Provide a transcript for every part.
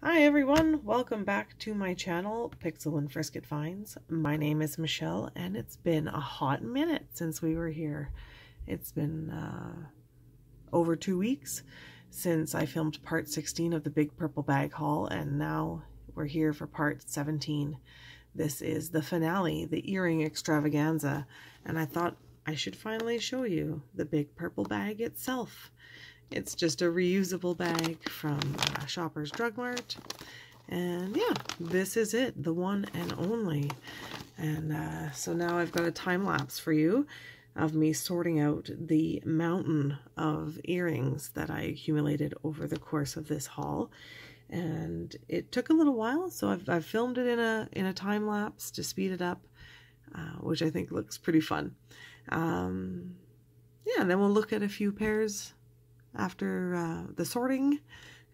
Hi everyone, welcome back to my channel, Pixel and Frisket Finds. My name is Michelle and it's been a hot minute since we were here. It's been over 2 weeks since I filmed part 16 of the Big Purple Bag haul, and now we're here for part 17. This is the finale, the earring extravaganza, and I thought I should finally show you the Big Purple Bag itself. It's just a reusable bag from Shoppers Drug Mart, and yeah, this is it, the one and only. And so now I've got a time lapse for you of me sorting out the mountain of earrings that I accumulated over the course of this haul, and it took a little while, so I've filmed it in a time lapse to speed it up, which I think looks pretty fun. Yeah, and then we'll look at a few pairs after the sorting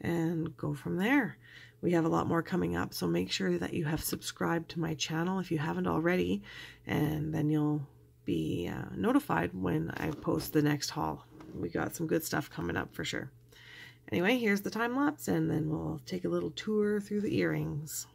and go from there. We have a lot more coming up, so make sure that you have subscribed to my channel if you haven't already, and then you'll be notified when I post the next haul. We got some good stuff coming up for sure. Anyway, here's the time lapse, and then we'll take a little tour through the earrings.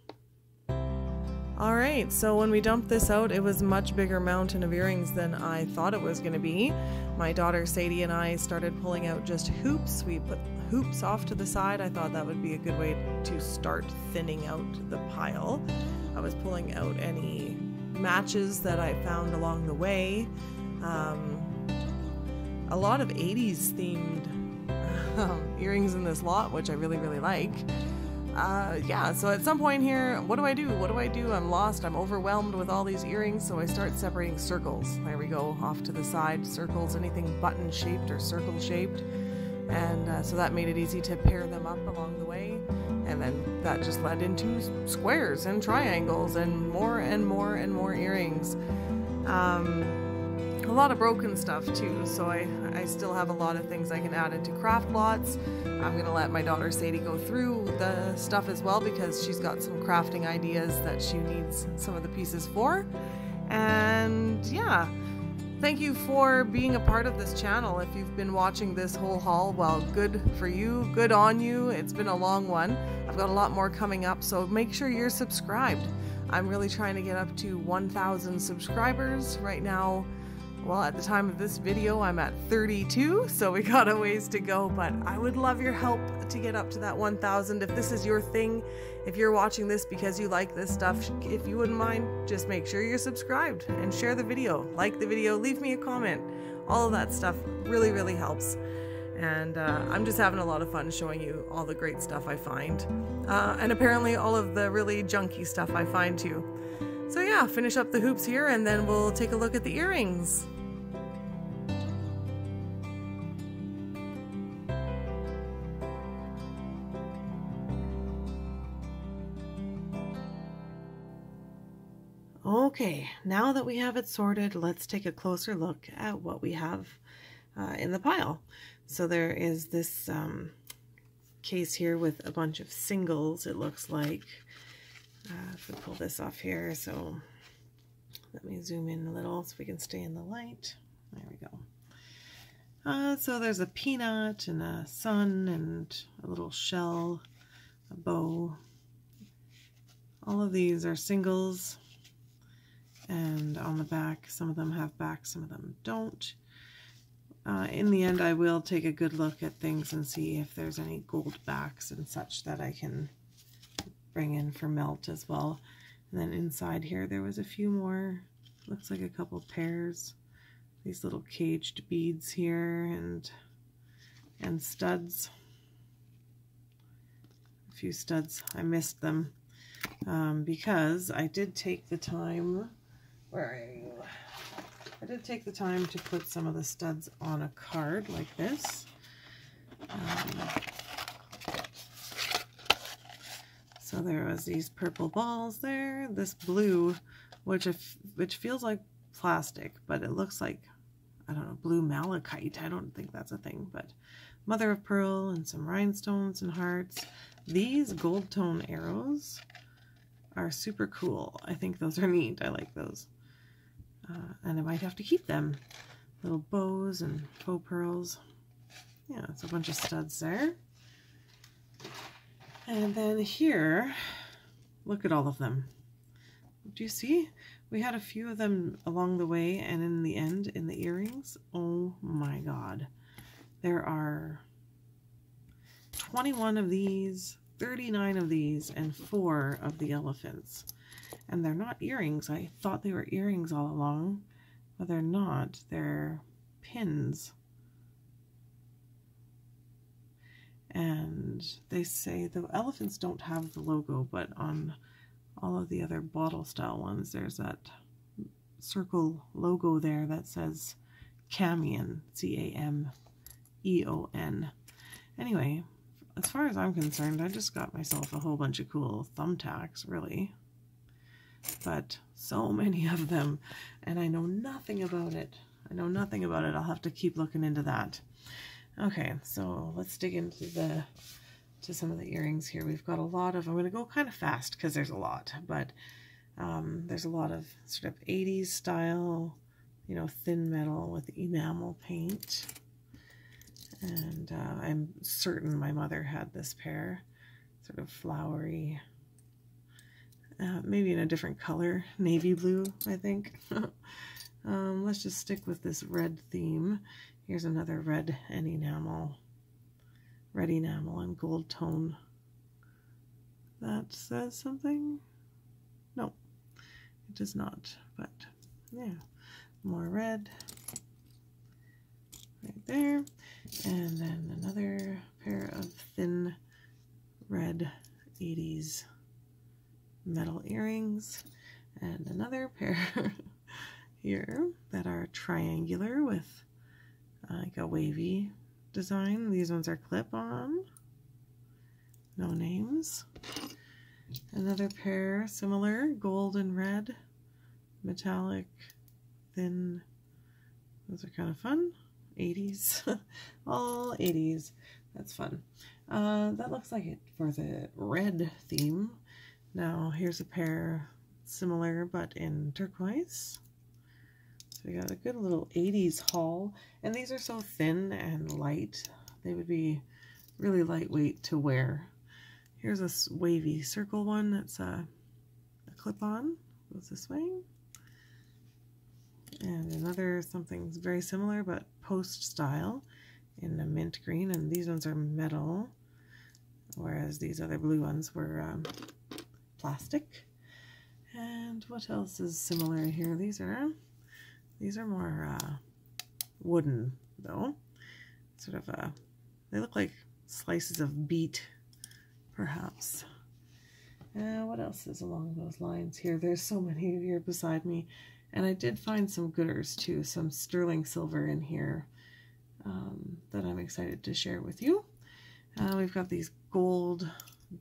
Alright, so when we dumped this out, it was a much bigger mountain of earrings than I thought it was going to be. My daughter Sadie and I started pulling out just hoops. We put hoops off to the side. I thought that would be a good way to start thinning out the pile. I was pulling out any matches that I found along the way. A lot of 80s themed earrings in this lot, which I really like. Yeah, so at some point here, what do I do? I'm lost. I'm overwhelmed with all these earrings, so I start separating circles. There we go, off to the side. Circles, anything button shaped or circle shaped. And so that made it easy to pair them up along the way. And then that just led into squares and triangles and more earrings. A lot of broken stuff too, so I still have a lot of things I can add into craft lots. I'm going to let my daughter Sadie go through the stuff as well, because she's got some crafting ideas that she needs some of the pieces for. And yeah, thank you for being a part of this channel. If you've been watching this whole haul, well, good for you, good on you. It's been a long one. I've got a lot more coming up, so make sure you're subscribed. I'm really trying to get up to 1,000 subscribers right now. Well, at the time of this video, I'm at 32, so we got a ways to go, but I would love your help to get up to that 1,000. If this is your thing, if you're watching this because you like this stuff, if you wouldn't mind, just make sure you're subscribed and share the video, like the video, leave me a comment. All of that stuff really helps. And I'm just having a lot of fun showing you all the great stuff I find. And apparently all of the really junky stuff I find too. So yeah, finish up the hoops here and then we'll take a look at the earrings. Okay, now that we have it sorted, let's take a closer look at what we have in the pile. So there is this case here with a bunch of singles, it looks like. If we pull this off here, so let me zoom in a little so we can stay in the light. There we go. So there's a peanut and a sun and a little shell, a bow. All of these are singles. And on the back, some of them have backs, some of them don't. In the end, I will take a good look at things and see if there's any gold backs and such that I can bring in for melt as well. And then inside here, there was a few more, looks like a couple pairs. These little caged beads here and studs. A few studs, I missed them because I did take the time. Where are you? I did take the time to put some of the studs on a card like this. So there was these purple balls there, this blue, which feels like plastic, but it looks like, I don't know, blue malachite. I don't think that's a thing, but mother of pearl and some rhinestones and hearts. These gold tone arrows are super cool. I think those are neat. I like those. And I might have to keep them. Little bows and faux pearls. Yeah, it's a bunch of studs there. And then here, look at all of them. Do you see? We had a few of them along the way, and in the end, in the earrings, oh my God. There are 21 of these, 39 of these, and 4 of the elephants. And they're not earrings. I thought they were earrings all along, but they're not. They're pins. And they say the elephants don't have the logo, but on all of the other bottle style ones, there's that circle logo there that says Camion, C-A-M-E-O-N. Anyway, as far as I'm concerned, I just got myself a whole bunch of cool thumbtacks, really. But so many of them, and I know nothing about it. I'll have to keep looking into that. Okay, so let's dig into some of the earrings here. We've got a lot of, I'm going to go kind of fast because there's a lot, but there's a lot of sort of 80s style, you know, thin metal with enamel paint. And I'm certain my mother had this pair, sort of flowery, maybe in a different color, navy blue, I think. Let's just stick with this red theme. Here's another red enamel and gold tone. That says something? No, it does not, but yeah, more red right there. And then another pair of thin red 80s metal earrings, and another pair here that are triangular with like a wavy design. These ones are clip-on, no names. Another pair similar, gold and red, metallic, thin. Those are kind of fun. 80s, all 80s. That's fun. That looks like it for the red theme. Now here's a pair similar but in turquoise. So we got a good little 80s haul, and these are so thin and light. They would be really lightweight to wear. Here's a wavy circle one that's a clip-on, goes this way. And another something very similar but post style in a mint green, and these ones are metal, whereas these other blue ones were plastic. And what else is similar here? These are more wooden though, sort of they look like slices of beet perhaps. What else is along those lines here? There's so many here beside me. And I did find some gooders too, some sterling silver in here that I'm excited to share with you. We've got these gold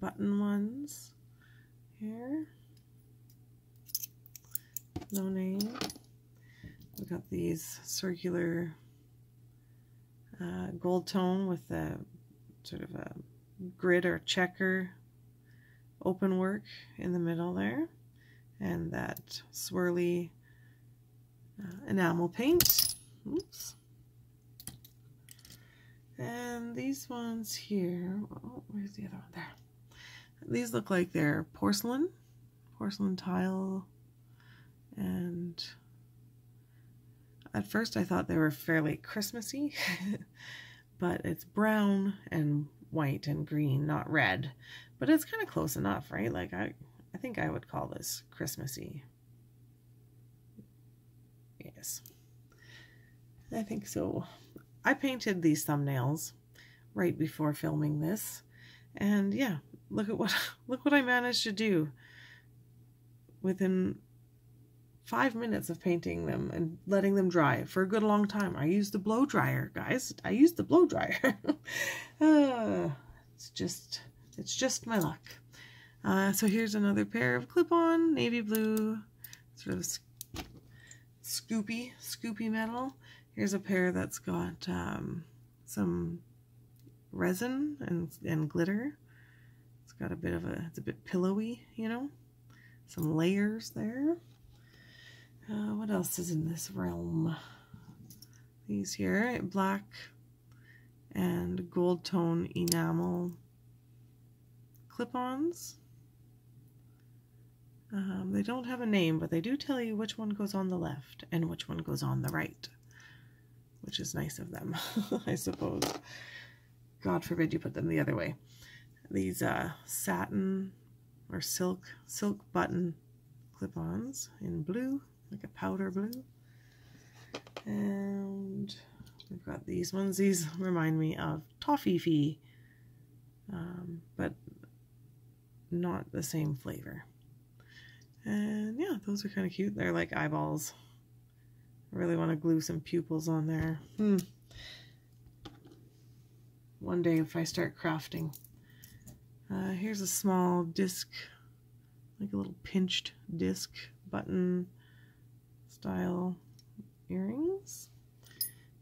button ones here. No name. We've got these circular gold tone with a sort of a grid or checker open work in the middle there. And that swirly enamel paint. Oops. And these ones here, oh, where's the other one? There. These look like they're porcelain tile, and at first I thought they were fairly Christmassy, but it's brown and white and green, not red, but it's kind of close enough, right? Like I think I would call this Christmassy. Yes, I think so. I painted these thumbnails right before filming this, and yeah, look what I managed to do within 5 minutes of painting them and letting them dry for a good long time. I used the blow dryer, guys. I used the blow dryer. It's just my luck. So here's another pair of clip-on navy blue, sort of scoopy metal. Here's a pair that's got some resin and glitter. It's got a bit of it's a bit pillowy, you know, some layers there. What else is in this realm? These here, black and gold tone enamel clip-ons. They don't have a name, but they do tell you which one goes on the left and which one goes on the right, which is nice of them, I suppose. God forbid you put them the other way. These satin or silk button clip-ons in blue, like a powder blue. And we've got these ones. These remind me of toffee, but not the same flavor. And yeah, those are kind of cute. They're like eyeballs. I really want to glue some pupils on there. One day if I start crafting. Here's a small disc, like a little pinched disc button style earrings.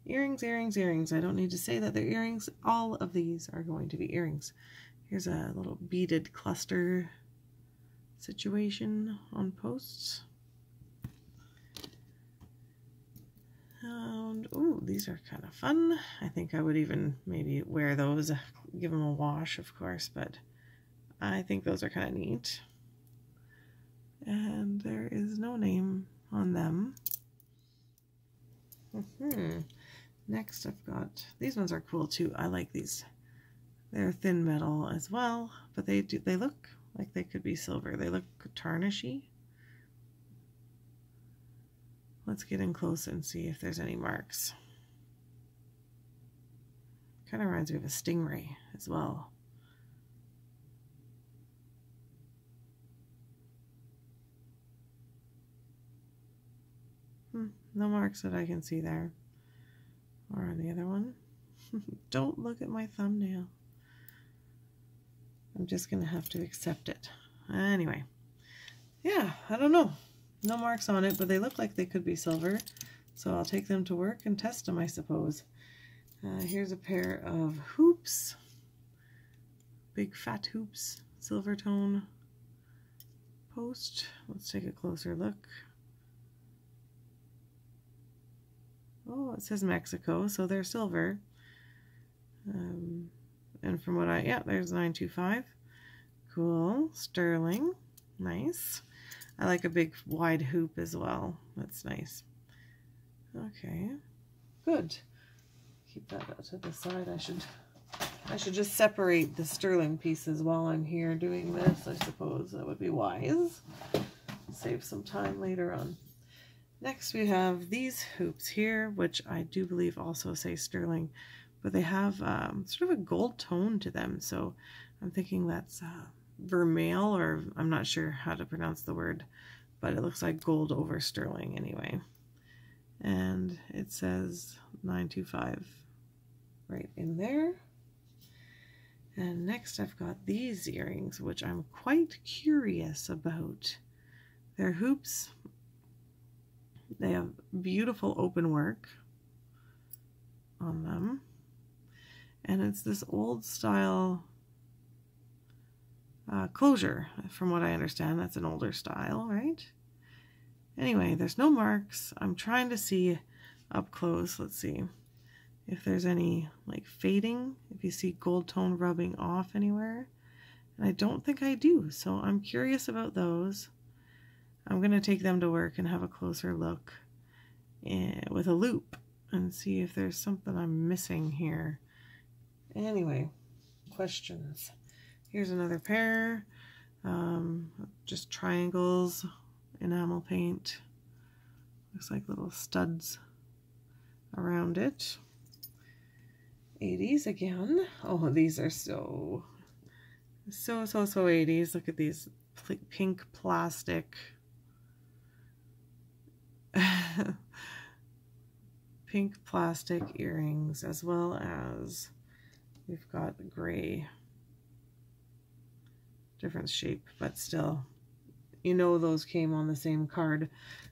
Earrings. I don't need to say that they're earrings. All of these are going to be earrings. Here's a little beaded cluster situation on posts. And ooh, these are kind of fun. I think I would even maybe wear those, give them a wash, of course, but I think those are kind of neat. And there is no name on them. Next I've got, these ones are cool too. I like these. They're thin metal as well, but they look like they could be silver. They look tarnishy. Let's get in close and see if there's any marks. Kind of reminds me of a stingray as well. No marks that I can see there. Or on the other one. Don't look at my thumbnail. I'm just going to have to accept it. Anyway. Yeah, I don't know. No marks on it, but they look like they could be silver. So I'll take them to work and test them, I suppose. Here's a pair of hoops. Big fat hoops. Silver tone post. Let's take a closer look. Oh, it says Mexico, so they're silver. And from what yeah, there's 925. Cool. Sterling. Nice. I like a big wide hoop as well. That's nice. Okay. Good. Keep that out to the side. I should just separate the sterling pieces while I'm here doing this, I suppose. That would be wise. Save some time later on. Next we have these hoops here, which I do believe also say sterling, but they have sort of a gold tone to them, so I'm thinking that's vermeil, or I'm not sure how to pronounce the word, but it looks like gold over sterling anyway. And it says 925 right in there. And next I've got these earrings, which I'm quite curious about. They're hoops. They have beautiful open work on them. And it's this old style closure, from what I understand. That's an older style, right? Anyway, there's no marks. I'm trying to see up close. Let's see if there's any like fading, if you see gold tone rubbing off anywhere. And I don't think I do, so I'm curious about those. I'm going to take them to work and have a closer look with a loop and see if there's something I'm missing here. Anyway, questions. Here's another pair, just triangles, enamel paint. Looks like little studs around it. 80s again. Oh, these are so 80s. Look at these pink plastic pink plastic earrings, as well as we've got gray, different shape, but still, you know, those came on the same card.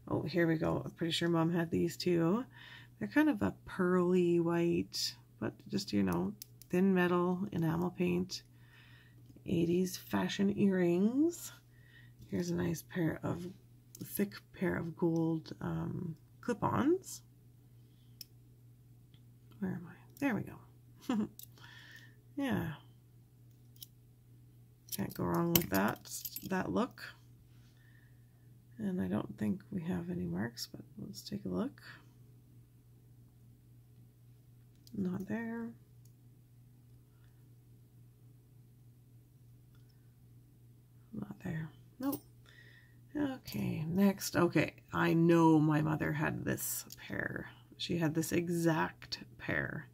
Oh, here we go. I'm pretty sure Mom had these too. They're kind of a pearly white, but just, you know, thin metal enamel paint. 80s fashion earrings. Here's a nice thick pair of gold clip-ons. Where am I? There we go. Yeah. Can't go wrong with that look. And I don't think we have any marks, but let's take a look. Not there. Not there. Nope. Okay, next. Okay, I know my mother had this pair. She had this exact pair.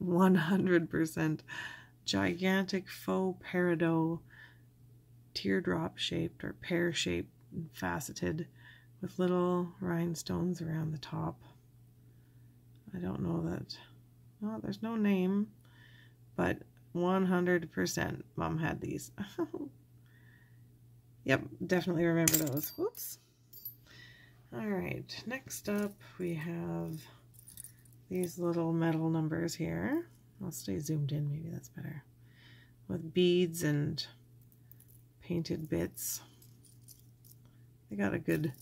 100% gigantic faux peridot, teardrop shaped or pear shaped and faceted with little rhinestones around the top. I don't know that, no, there's no name, but 100% Mom had these. Yep, definitely remember those. Whoops. All right, next up we have these little metal numbers here. I'll stay zoomed in, maybe that's better. With beads and painted bits. They got a good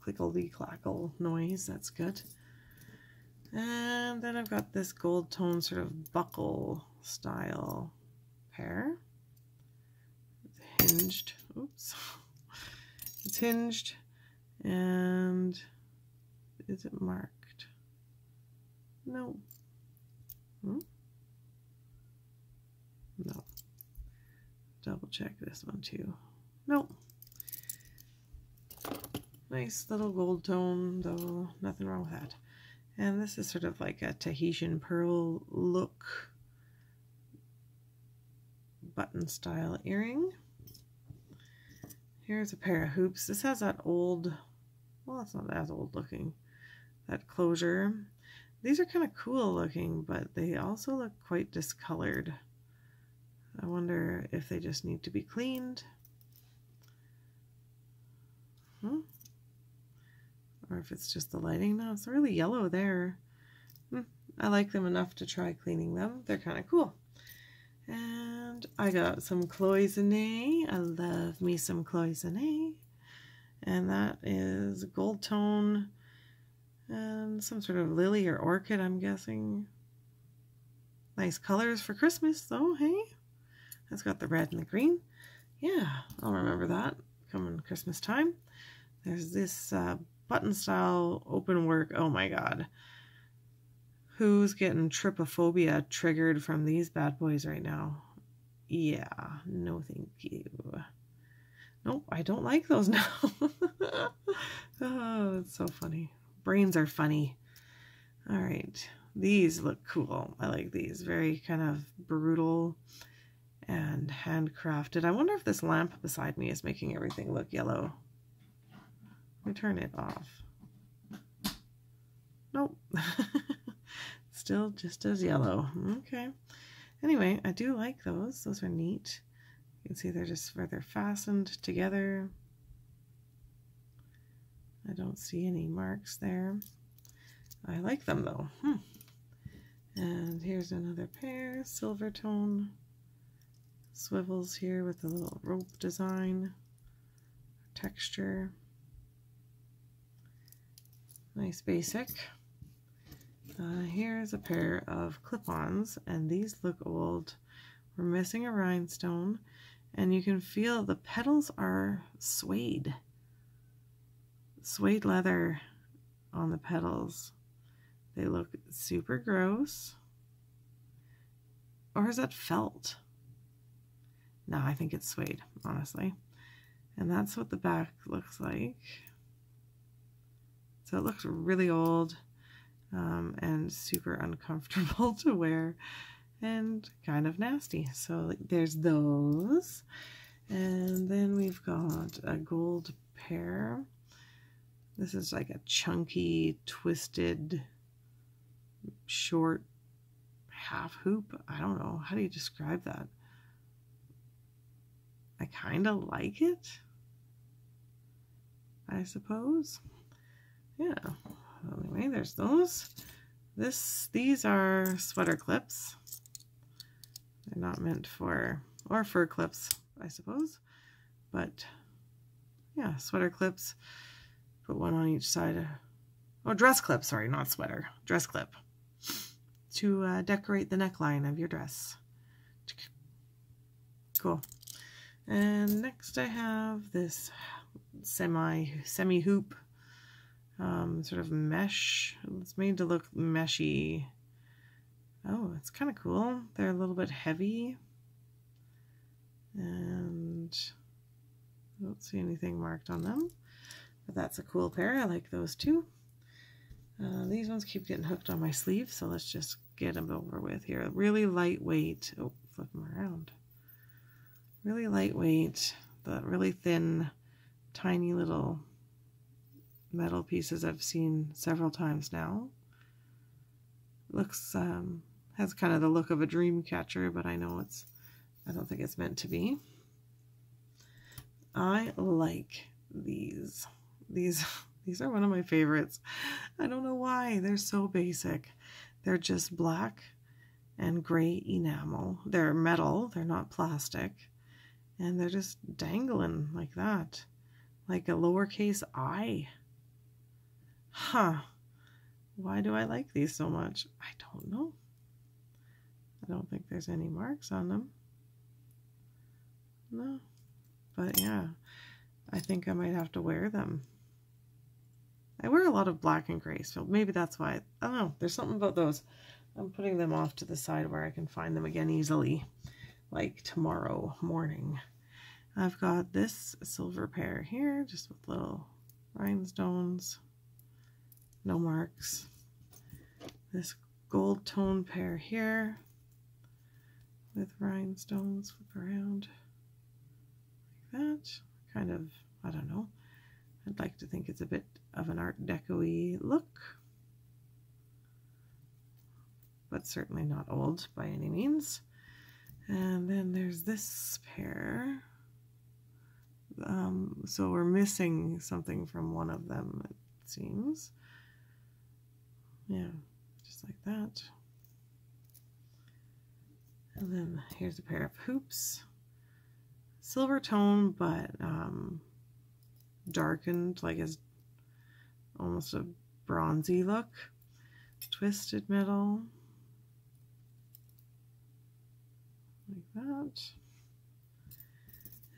clickle-clackle noise, that's good. And then I've got this gold tone sort of buckle style pair. It's hinged. Oops. It's hinged. And is it marked? No. Hmm? No. Double check this one too. Nope. Nice little gold tone, though. Nothing wrong with that. And this is sort of like a Tahitian pearl look button style earring. Here's a pair of hoops. This has that old, well, it's not as old looking, that closure. These are kind of cool looking, but they also look quite discolored. I wonder if they just need to be cleaned. Or if it's just the lighting. No, it's really yellow there. I like them enough to try cleaning them. They're kind of cool. And I got some cloisonne. I love me some cloisonne. And that is gold tone and some sort of lily or orchid, I'm guessing. Nice colors for Christmas, though, hey? It's got the red and the green. Yeah, I'll remember that coming Christmas time. There's this button style open work. Oh my god. Who's getting trypophobia triggered from these bad boys right now? Yeah, no thank you. Nope, I don't like those now. Oh, it's so funny. Brains are funny. All right, these look cool. I like these. Very kind of brutal and handcrafted. I wonder if this lamp beside me is making everything look yellow. Let me turn it off. Nope. Still just as yellow. Okay. Anyway, I do like those. Those are neat. You can see they're just where they're fastened together. I don't see any marks there. I like them though. And here's another pair, silver tone. Swivels here with the little rope design. Texture. Nice basic. Here's a pair of clip-ons, and these look old. We're missing a rhinestone, and you can feel the petals are suede. Suede leather on the petals. They look super gross. Or is that felt? No, I think it's suede, honestly. And that's what the back looks like. So it looks really old. And super uncomfortable to wear and kind of nasty. So there's those. And then we've got a gold pair. This is like a chunky, twisted, short half hoop. I don't know. How do you describe that? I kind of like it, I suppose. Yeah. Anyway, there's those. These are sweater clips. They're not meant for, or fur clips, I suppose. But yeah, sweater clips. Put one on each side. Oh, dress clip, sorry, not sweater. Dress clip. To decorate the neckline of your dress. Cool. And next I have this semi hoop, sort of mesh. It's made to look meshy. Oh, it's kind of cool. They're a little bit heavy. And I don't see anything marked on them. But that's a cool pair. I like those too. These ones keep getting hooked on my sleeve, so let's just get them over with here. Really lightweight. Oh, flip them around. Really lightweight. The really thin, tiny little metal pieces I've seen several times now. Looks, has kind of the look of a dream catcher, but I know I don't think it's meant to be. I like these. These are one of my favorites. I don't know why. They're so basic. They're just black and gray enamel. They're metal. They're not plastic. And they're just dangling like that. Like a lowercase I. Huh. Why do I like these so much? I don't know. I don't think there's any marks on them. No. But yeah, I think I might have to wear them. I wear a lot of black and gray, so maybe that's why. I don't know. There's something about those. I'm putting them off to the side where I can find them again easily, like tomorrow morning. I've got this silver pair here, just with little rhinestones, no marks. This gold tone pair here with rhinestones, flip around like that. Kind of, I don't know. I'd like to think it's a bit of an Art Deco-y look, but certainly not old by any means. And then there's this pair. So we're missing something from one of them, it seems. Yeah, just like that. And then here's a pair of hoops. Silver tone, but darkened, like as almost a bronzy look. Twisted metal. Like that.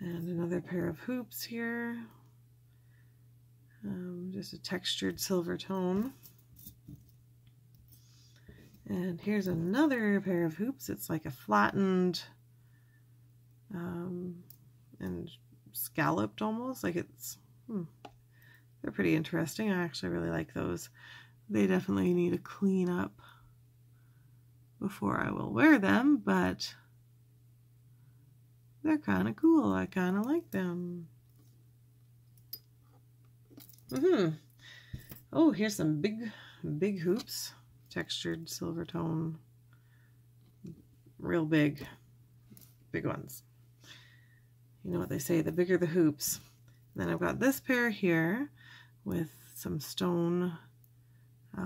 And another pair of hoops here. Just a textured silver tone. And here's another pair of hoops. It's like a flattened and scalloped almost, like it's, they're pretty interesting. I actually really like those. They definitely need a clean up before I will wear them, but they're kind of cool. I kind of like them. Oh, here's some big hoops. Textured silver tone. Real big ones. You know what they say, the bigger the hoops. And then I've got this pair here with some stone,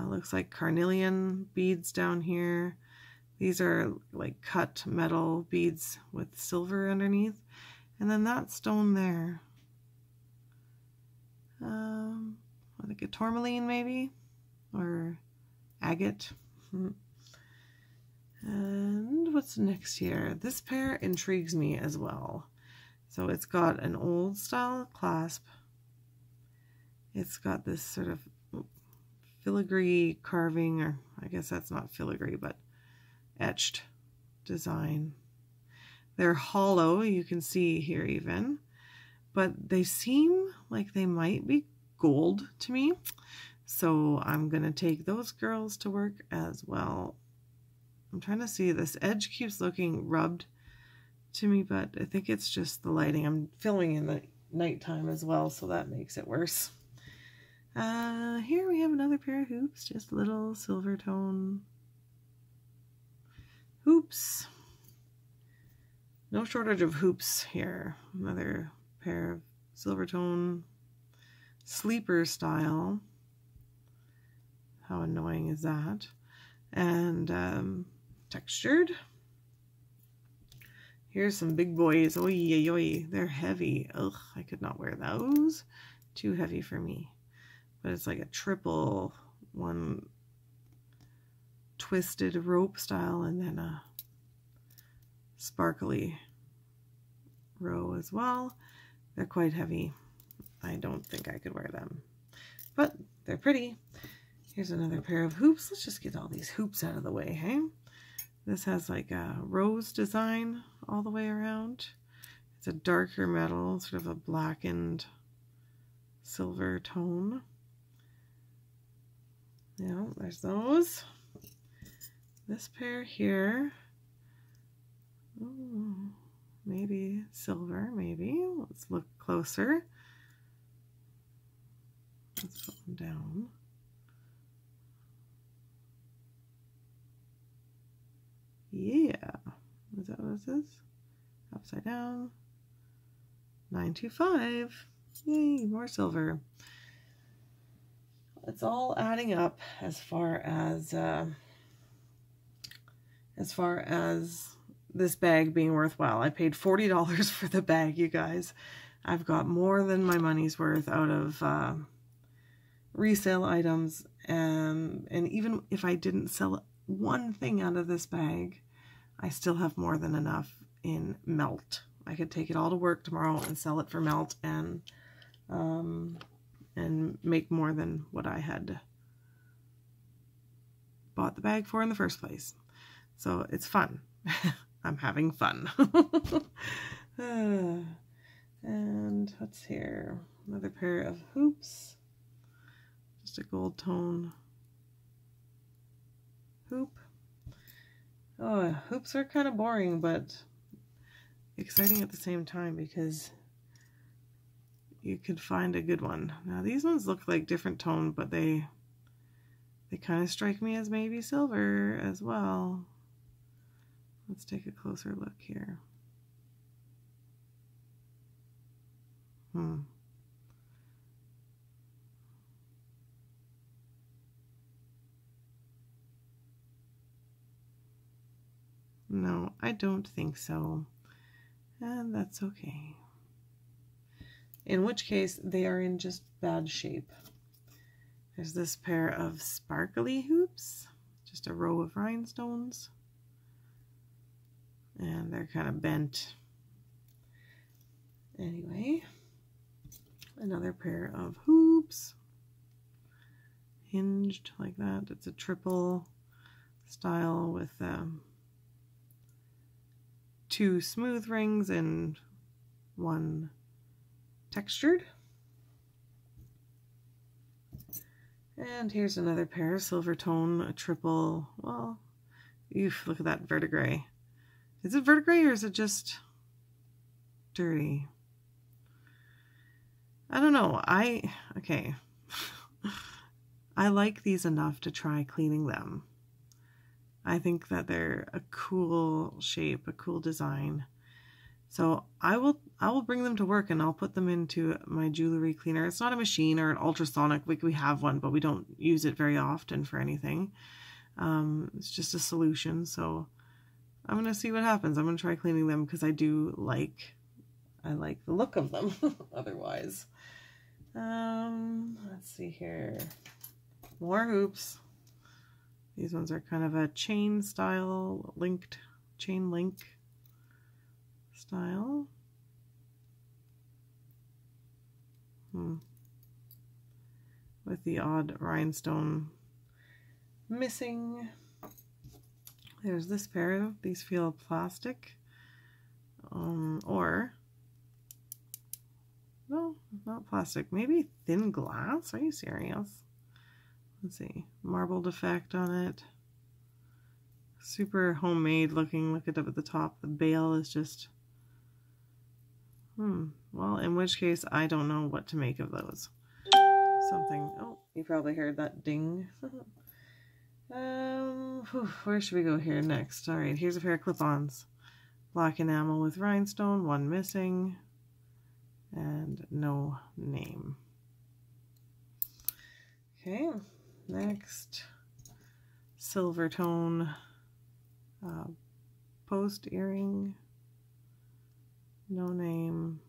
looks like carnelian beads down here. These are like cut metal beads with silver underneath. And then that stone there, I think a tourmaline maybe, or agate. And what's next here? This pair intrigues me as well. So it's got an old style clasp. It's got this sort of filigree carving, or I guess that's not filigree, but etched design. They're hollow, you can see here even, but they seem like they might be gold to me. So I'm gonna take those girls to work as well. I'm trying to see, this edge keeps looking rubbed to me, but I think it's just the lighting. I'm filming in the nighttime as well, so that makes it worse. Here we have another pair of hoops, just little silver tone hoops. No shortage of hoops here. Another pair of silver tone sleeper style. How annoying is that? And textured. Here's some big boys. Oy, oy, oy. They're heavy. Ugh, I could not wear those. Too heavy for me. But it's like a triple one, twisted rope style, and then a sparkly row as well. They're quite heavy. I don't think I could wear them, but they're pretty. Here's another pair of hoops. Let's just get all these hoops out of the way, hey? This has like a rose design all the way around. It's a darker metal, sort of a blackened silver tone. Yeah, there's those. This pair here, ooh, maybe silver, maybe. Let's look closer. Let's put them down. Yeah, is that what this is? Upside down. 925. Yay, more silver. It's all adding up as far as this bag being worthwhile. I paid $40 for the bag, you guys. I've got more than my money's worth out of resale items, and even if I didn't sell one thing out of this bag, I still have more than enough in melt. I could take it all to work tomorrow and sell it for melt and make more than what I had bought the bag for in the first place. So it's fun. I'm having fun. And what's here? Another pair of hoops. Just a gold tone hoop. Oh, hoops are kind of boring, but exciting at the same time because you could find a good one. Now these ones look like different tone, but they kind of strike me as maybe silver as well. Let's take a closer look here. No, I don't think so. And that's okay. In which case, they are in just bad shape. There's this pair of sparkly hoops, just a row of rhinestones. And they're kind of bent. Anyway, another pair of hoops, hinged like that. It's a triple style with 2 smooth rings and 1 textured. And here's another pair, silver tone, a triple. Well, oof, look at that verdigris. Is it verdigris or is it just dirty? I don't know. Okay. I like these enough to try cleaning them. I think that they're a cool shape, a cool design. So I will bring them to work and I'll put them into my jewelry cleaner. It's not a machine or an ultrasonic. We have one, but we don't use it very often for anything. It's just a solution. So I'm going to see what happens. I'm going to try cleaning them because I like the look of them otherwise. Let's see here. More hoops. These ones are kind of a chain style, chain link style. With the odd rhinestone missing. There's this pair. These feel plastic. Or, no, not plastic. Maybe thin glass? Are you serious? Let's see. Marbled effect on it. Super homemade looking. Look it up at the top. The bail is just... Well, in which case, I don't know what to make of those. Something... Oh, you probably heard that ding. Where should we go here next? Alright, here's a pair of clip-ons. Black enamel with rhinestone, 1 missing, and no name. Okay, next, silver tone post earring, no name,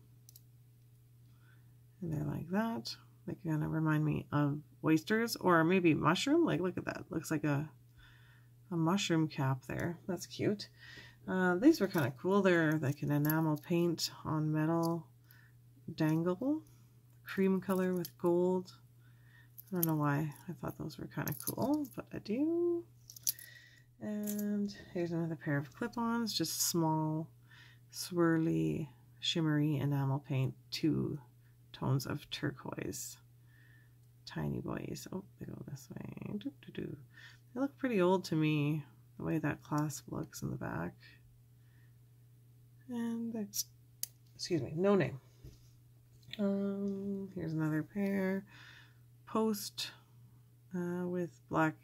and they're like that. They kind of remind me of oysters or maybe mushroom. Like, look at that. Looks like a mushroom cap there. That's cute. These were kind of cool. They're like an enamel paint on metal dangle, cream color with gold. I don't know why I thought those were kind of cool, but I do. And here's another pair of clip-ons, just small, swirly, shimmery enamel paint, 2 tones of turquoise. Tiny boys. Oh, they go this way. They look pretty old to me, the way that clasp looks in the back. And that's, excuse me, no name. Here's another pair. Post with black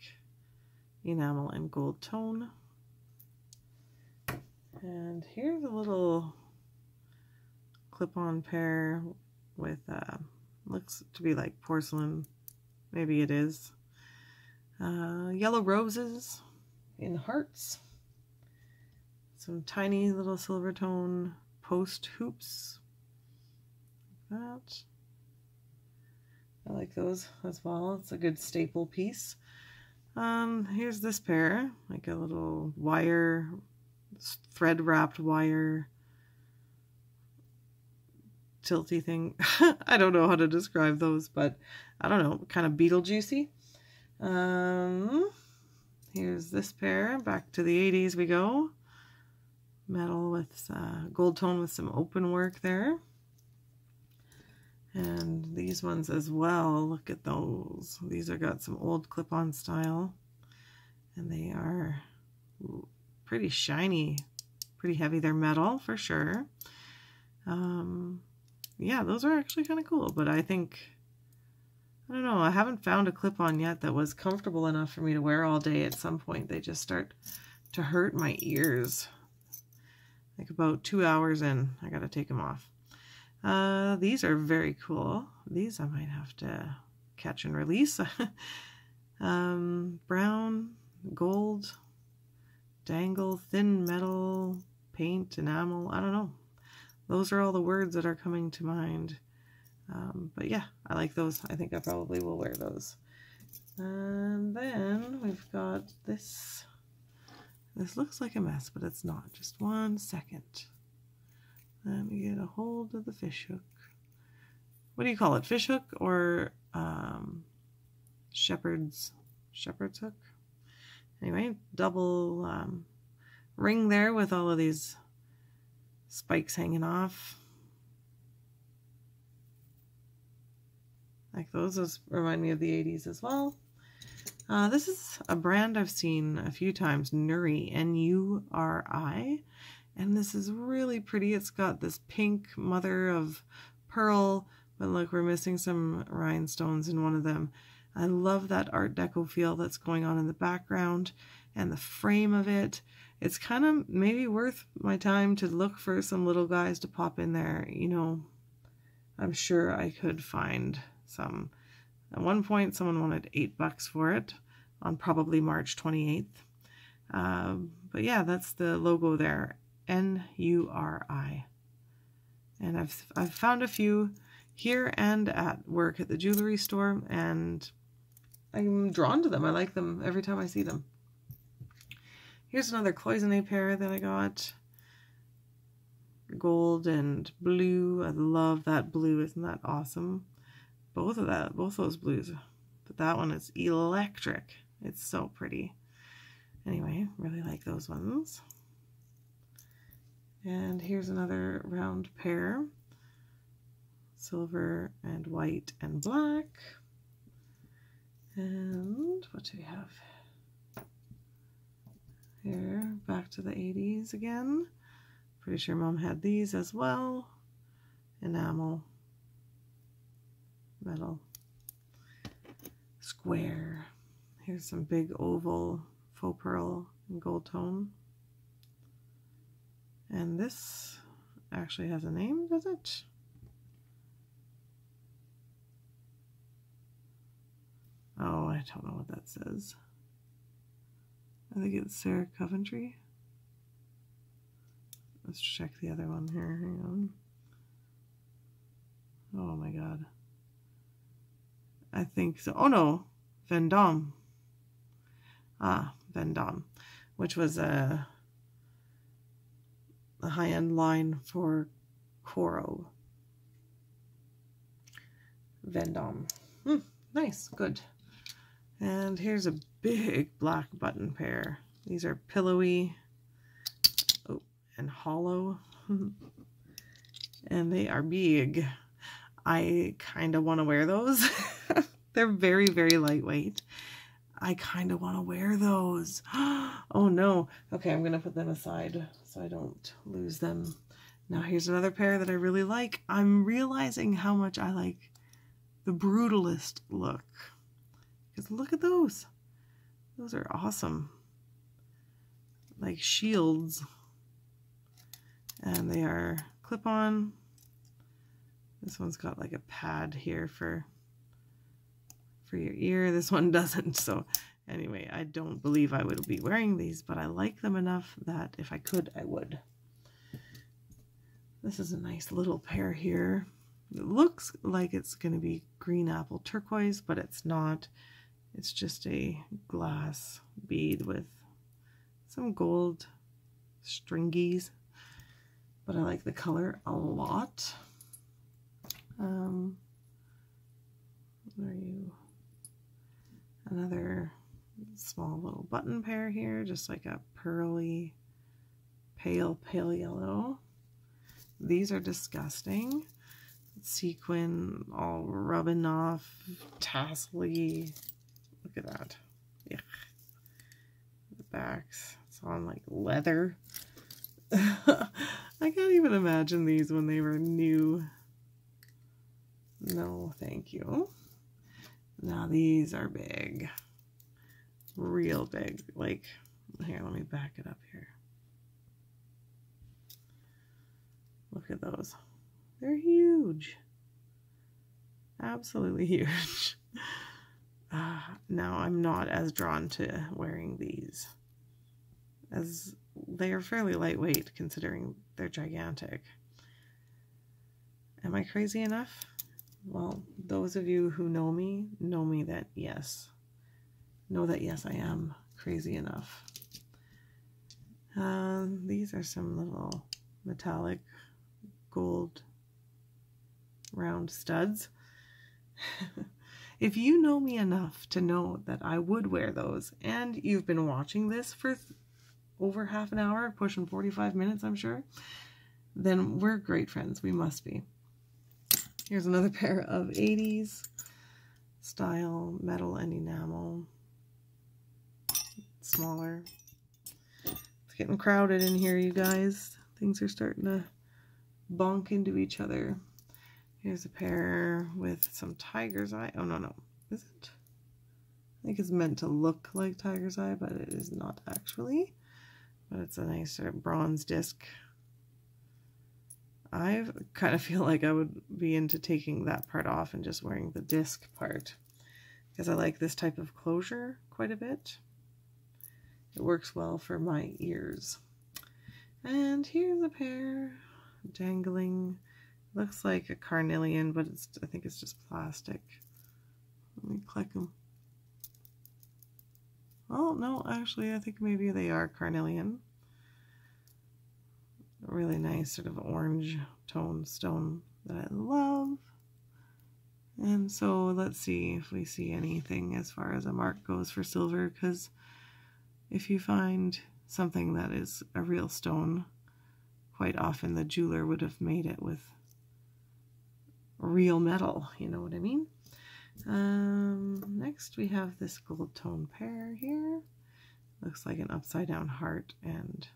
enamel and gold tone. And here's a little clip-on pair with looks to be like porcelain. Maybe it is. Yellow roses in hearts. Some tiny little silver tone post hoops. Like that. I like those as well. It's a good staple piece. Here's this pair, like a little wire, thread wrapped wire tilty thing. I don't know how to describe those, but I don't know, kind of Beetlejuicy. Here's this pair, back to the 80s we go. Metal with gold tone with some open work there. And these ones as well, look at those. These are got some old clip-on style. And they are pretty shiny, pretty heavy. They're metal for sure. Yeah, those are actually kind of cool, but I think, I don't know, I haven't found a clip-on yet that was comfortable enough for me to wear all day. At some point, they just start to hurt my ears. Like about 2 hours in, I gotta take them off. These are very cool. These I might have to catch and release. Brown, gold, dangle, thin metal, paint, enamel, I don't know. Those are all the words that are coming to mind. But yeah, I like those. I think I probably will wear those. And then we've got this. This looks like a mess, but it's not. Just 1 second. Let me get a hold of the fish hook. What do you call it? Fish hook or shepherd's hook? Anyway, double ring there with all of these spikes hanging off. Like those remind me of the 80s as well. This is a brand I've seen a few times, Nuri, N-U-R-I. And this is really pretty. It's got this pink mother of pearl, but look, we're missing some rhinestones in one of them. I love that Art Deco feel that's going on in the background and the frame of it. It's kind of maybe worth my time to look for some little guys to pop in there. You know, I'm sure I could find some. At one point, someone wanted $8 for it on probably March 28th. But yeah, that's the logo there. N-U-R-I. And I've found a few here and at work at the jewelry store, and I'm drawn to them. I like them every time I see them. Here's another cloisonne pair that I got. Gold and blue. I love that blue. Isn't that awesome? Both those blues. But that one is electric. It's so pretty. Anyway, really like those ones. And here's another round pair. Silver and white and black. And what do we have here? Back to the 80s again. Pretty sure Mom had these as well. Enamel. Metal. Square. Here's some big oval faux pearl and gold tone. And this actually has a name, does it? Oh, I don't know what that says. I think it's Sarah Coventry. Let's check the other one here. Hang on. Oh my god. I think so. Oh no, Vendôme. Ah, Vendôme, which was a a high-end line for Coro. Vendome. Nice, good. And here's a big black button pair. These are pillowy and hollow. And they are big. I kind of want to wear those. They're very, very lightweight. I kind of want to wear those. Oh no. Okay, I'm going to put them aside so I don't lose them. Now here's another pair that I really like. I'm realizing how much I like the brutalist look. Because look at those. Those are awesome. Like shields. And they are clip-on. This one's got like a pad here for your ear. This one doesn't. So anyway, I don't believe I would be wearing these, but I like them enough that if I could, I would. This is a nice little pair here. It looks like it's going to be green apple turquoise, but it's not. It's just a glass bead with some gold stringies, but I like the color a lot. What are you? Another small little button pair here, just like a pearly, pale yellow. These are disgusting. Sequin all rubbing off, tassel-y. Look at that. Yuck. The backs, it's on like leather. I can't even imagine these when they were new. No, thank you. Now these are big. Real big. Like, here, let me back it up here. Look at those. They're huge. Absolutely huge. Now I'm not as drawn to wearing these, as they are fairly lightweight considering they're gigantic. Am I crazy enough? Well, those of you who know me that yes. Know that yes, I am crazy enough. These are some little metallic gold round studs. If you know me enough to know that I would wear those, and you've been watching this for over half an hour, pushing 45 minutes, I'm sure, then we're great friends. We must be. Here's another pair of 80s style metal and enamel. Smaller. It's getting crowded in here, you guys. Things are starting to bonk into each other. Here's a pair with some tiger's eye. Oh, no. Is it? I think it's meant to look like tiger's eye, but it is not actually. But it's a nice sort of bronze disc. I kind of feel like I would be into taking that part off and just wearing the disc part, because I like this type of closure quite a bit. It works well for my ears. And here's a pair dangling. Looks like a carnelian, but I think it's just plastic. Let me click them. Oh, no, actually, I think maybe they are carnelian. A really nice sort of orange tone stone that I love. And so let's see if we see anything as far as a mark goes for silver, because if you find something that is a real stone, quite often the jeweler would have made it with real metal, you know what I mean? Next we have this gold tone pair here. Looks like an upside down heart and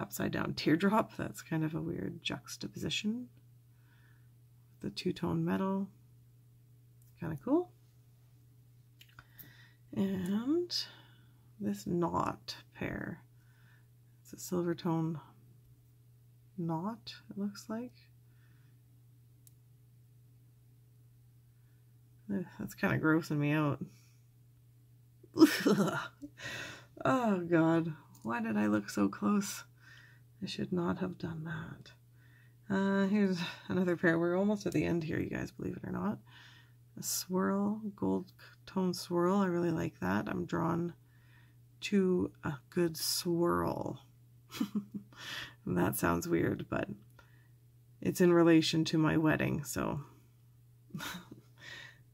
upside down teardrop. That's kind of a weird juxtaposition. The two-tone metal. Kind of cool. And this knot pair. It's a silver tone knot, it looks like. That's kind of grossing me out. Oh God, why did I look so close? I should not have done that. Here's another pair. We're almost at the end here, you guys, believe it or not. A swirl, gold tone swirl. I really like that. I'm drawn to a good swirl. And that sounds weird, but it's in relation to my wedding, so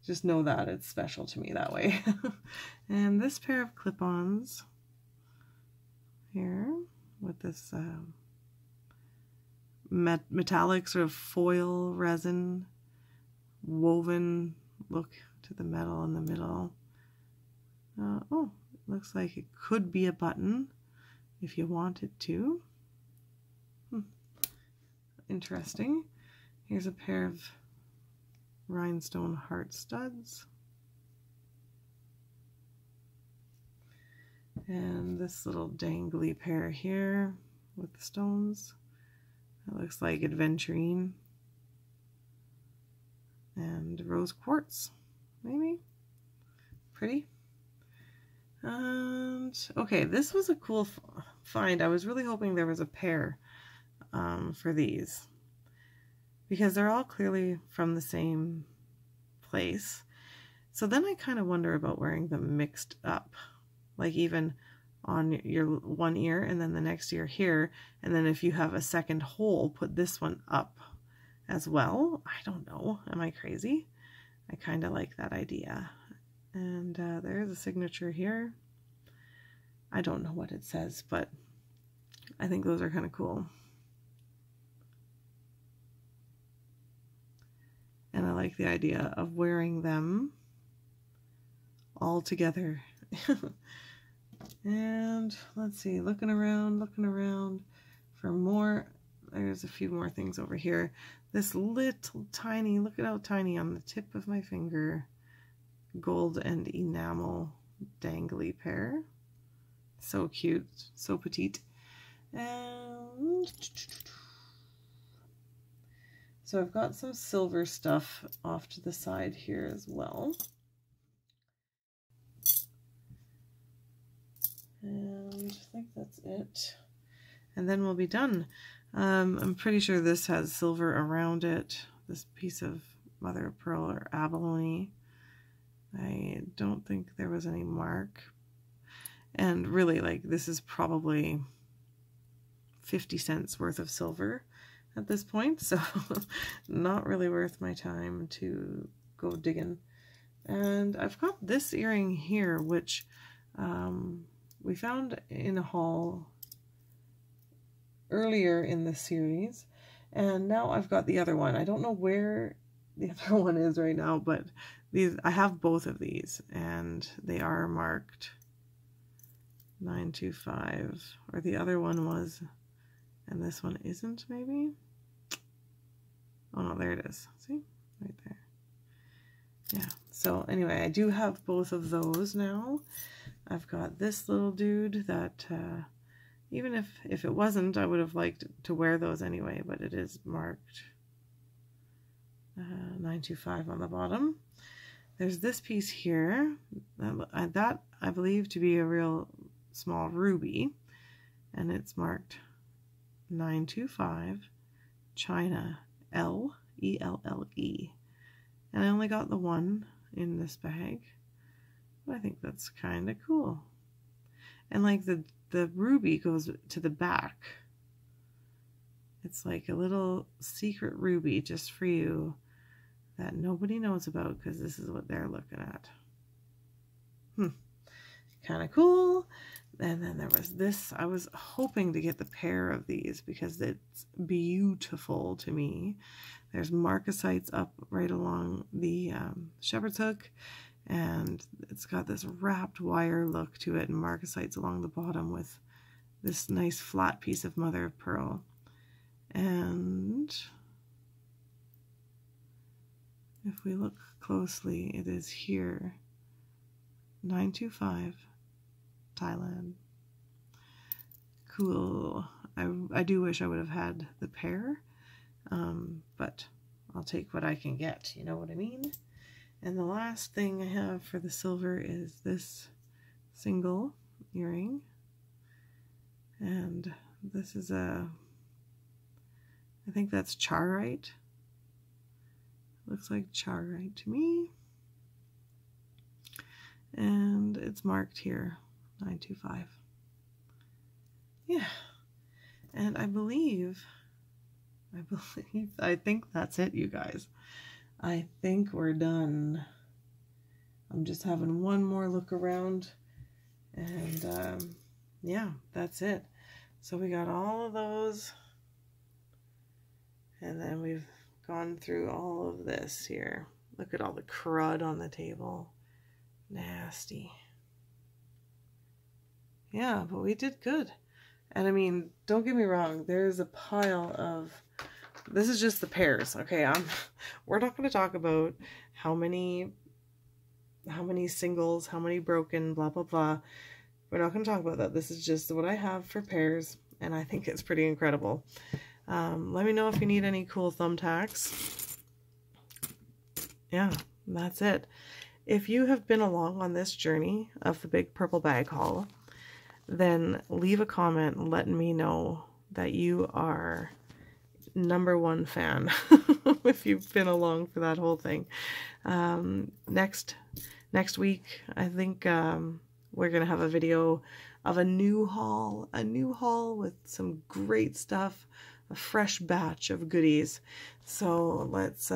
just know that it's special to me that way. And this pair of clip-ons here with this metallic sort of foil resin woven look to the metal in the middle. Oh, looks like it could be a button if you wanted to. Interesting. Here's a pair of rhinestone heart studs. And this little dangly pair here with the stones. That looks like aventurine. And rose quartz, maybe? Pretty. And okay, this was a cool find. I was really hoping there was a pair for these, because they're all clearly from the same place. So then I kind of wonder about wearing them mixed up, like even on your one ear and then the next ear here, and then if you have a second hole, put this one up as well. I don't know, am I crazy? I kind of like that idea. And there's a signature here. I don't know what it says, but I think those are kind of cool. And I like the idea of wearing them all together. And let's see, looking around for more. There's a few more things over here. This little tiny, look at how tiny on the tip of my finger, gold and enamel dangly pair. So cute, so petite. And so I've got some silver stuff off to the side here as well. And I think that's it. And then we'll be done. I'm pretty sure this has silver around it, this piece of mother of pearl or abalone. I don't think there was any mark. And really, like, this is probably 50 cents worth of silver at this point, so not really worth my time to go digging. And I've got this earring here, which we found in a haul earlier in the series, and now I've got the other one. I don't know where the other one is right now, but I have both of these, and they are marked 925, or the other one was, and this one isn't, maybe? Oh no, there it is. See? Right there. Yeah, so anyway, I do have both of those now. I've got this little dude that, even if it wasn't, I would have liked to wear those anyway, but it is marked 925 on the bottom. There's this piece here, that I believe to be a real small ruby, and it's marked 925 China L, E-L-L-E. And I only got the one in this bag, but I think that's kind of cool. And like the ruby goes to the back. It's like a little secret ruby just for you that nobody knows about, because this is what they're looking at. Kind of cool. And then there was this. I was hoping to get the pair of these because it's beautiful to me. There's marcasites up right along the shepherd's hook, and it's got this wrapped wire look to it, and marcasites along the bottom with this nice flat piece of mother of pearl. And if we look closely, it is here, 925 Thailand. Cool. I do wish I would have had the pair, but I'll take what I can get, you know what I mean? And the last thing I have for the silver is this single earring, and this is I think that's charite. Looks like charite to me, and it's marked here 925. Yeah, And I think that's it, you guys. I think we're done. I'm just having one more look around, and yeah, that's it. So we got all of those, and then we've gone through all of this here. Look at all the crud on the table. Nasty. Yeah, but we did good. And I mean, don't get me wrong, there's a pile of, this is just the pairs, okay? We're not going to talk about how many singles, how many broken, blah, blah, blah. We're not going to talk about that. This is just what I have for pairs, and I think it's pretty incredible. Let me know if you need any cool thumbtacks. Yeah, that's it. If you have been along on this journey of the Big Purple Bag haul, then leave a comment letting me know that you are #1 fan if you've been along for that whole thing. Next week, I think we're gonna have a video of a new haul with some great stuff, a fresh batch of goodies. So let's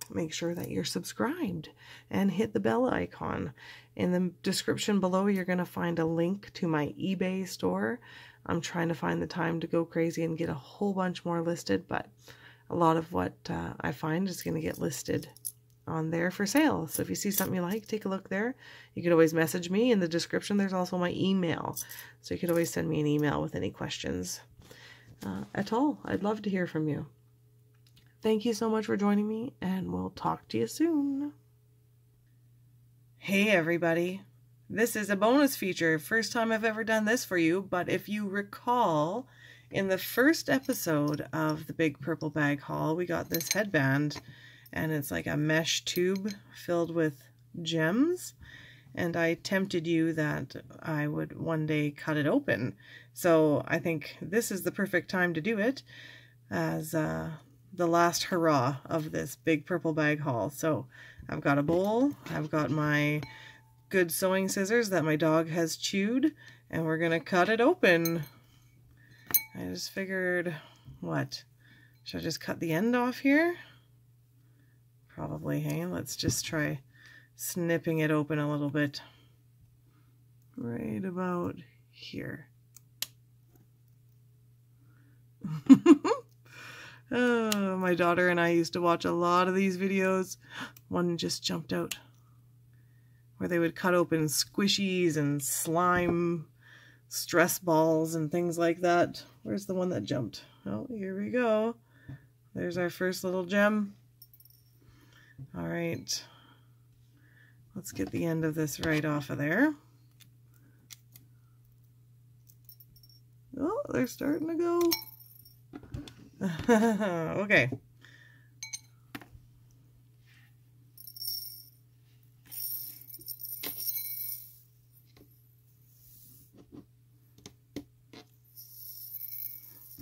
make sure that you're subscribed and hit the bell icon. In the description below, you're going to find a link to my eBay store. I'm trying to find the time to go crazy and get a whole bunch more listed, but a lot of what I find is going to get listed on there for sale. So if you see something you like, take a look there. You can always message me. In the description, there's also my email. So you could always send me an email with any questions at all. I'd love to hear from you. Thank you so much for joining me, and we'll talk to you soon. Hey everybody, this is a bonus feature. First time I've ever done this for you, but if you recall, in the first episode of the Big Purple Bag haul, we got this headband, and it's like a mesh tube filled with gems, and I tempted you that I would one day cut it open. So I think this is the perfect time to do it as the last hurrah of this Big Purple Bag haul. So I've got a bowl, I've got my good sewing scissors that my dog has chewed, and we're gonna cut it open. I just figured, what? Should I just cut the end off here? Probably, hey? Let's just try snipping it open a little bit. Right about here. Oh, my daughter and I used to watch a lot of these videos. One just jumped out, where they would cut open squishies and slime stress balls and things like that. Where's the one that jumped? Oh, here we go. There's our first little gem. All right. Let's get the end of this right off of there. Oh, they're starting to go. Okay.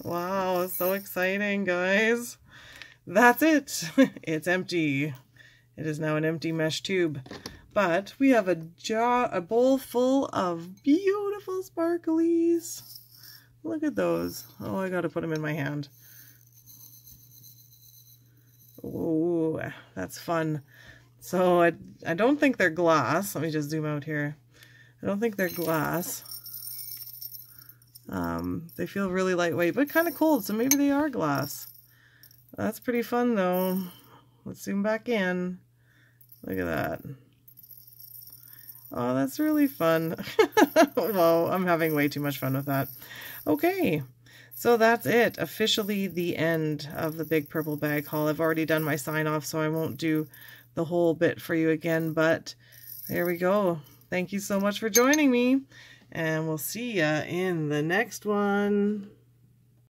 Wow, so exciting, guys. That's it. It's empty. It is now an empty mesh tube. But we have a bowl full of beautiful sparklies. Look at those. Oh, I gotta put them in my hand. Oh, that's fun. So I don't think they're glass. Let me just zoom out here. I don't think they're glass. They feel really lightweight, but kind of cold, so maybe they are glass. That's pretty fun, though. Let's zoom back in. Look at that. Oh, that's really fun. Whoa, I'm having way too much fun with that. Okay, so that's it. Officially the end of the Big Purple Bag haul. I've already done my sign off, so I won't do the whole bit for you again, but there we go. Thank you so much for joining me, and we'll see ya in the next one.